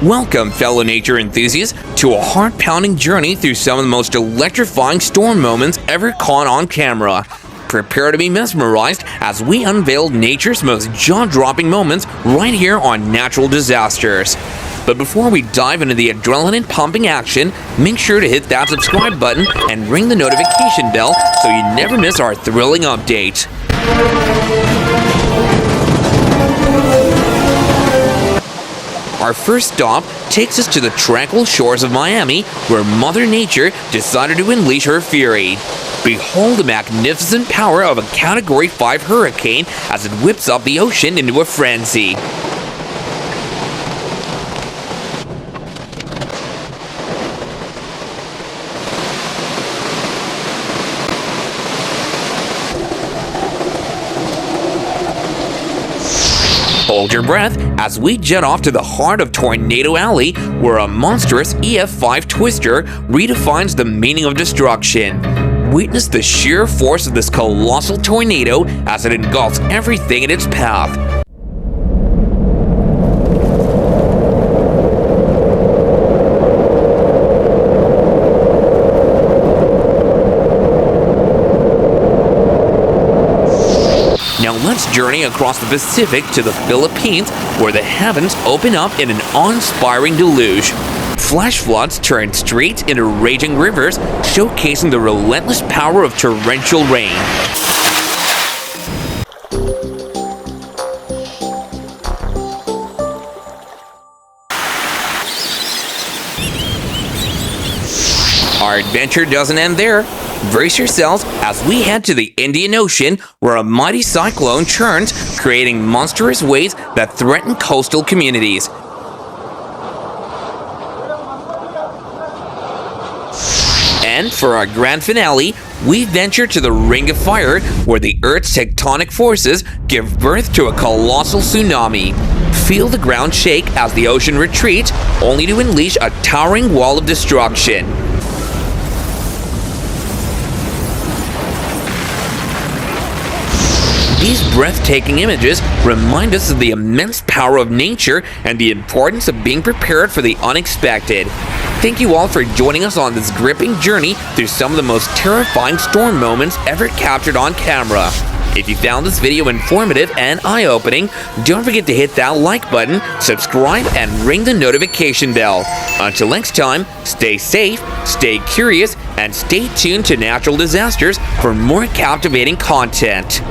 Welcome, fellow nature enthusiasts, to a heart-pounding journey through some of the most electrifying storm moments ever caught on camera. Prepare to be mesmerized as we unveil nature's most jaw-dropping moments right here on Natural Disasters. But before we dive into the adrenaline-pumping action, make sure to hit that subscribe button and ring the notification bell so you never miss our thrilling update. Our first stop takes us to the tranquil shores of Miami, where Mother Nature decided to unleash her fury. Behold the magnificent power of a Category 5 hurricane as it whips up the ocean into a frenzy. Hold your breath as we jet off to the heart of Tornado Alley, where a monstrous EF5 twister redefines the meaning of destruction. Witness the sheer force of this colossal tornado as it engulfs everything in its path. Now let's journey across the Pacific to the Philippines, where the heavens open up in an awe-inspiring deluge. Flash floods turn streets into raging rivers, showcasing the relentless power of torrential rain. Our adventure doesn't end there. Brace yourselves as we head to the Indian Ocean, where a mighty cyclone churns, creating monstrous waves that threaten coastal communities. And for our grand finale, we venture to the Ring of Fire, where the Earth's tectonic forces give birth to a colossal tsunami. Feel the ground shake as the ocean retreats, only to unleash a towering wall of destruction. These breathtaking images remind us of the immense power of nature and the importance of being prepared for the unexpected. Thank you all for joining us on this gripping journey through some of the most terrifying storm moments ever captured on camera. If you found this video informative and eye-opening, don't forget to hit that like button, subscribe, and ring the notification bell. Until next time, stay safe, stay curious, and stay tuned to Natural Disasters for more captivating content.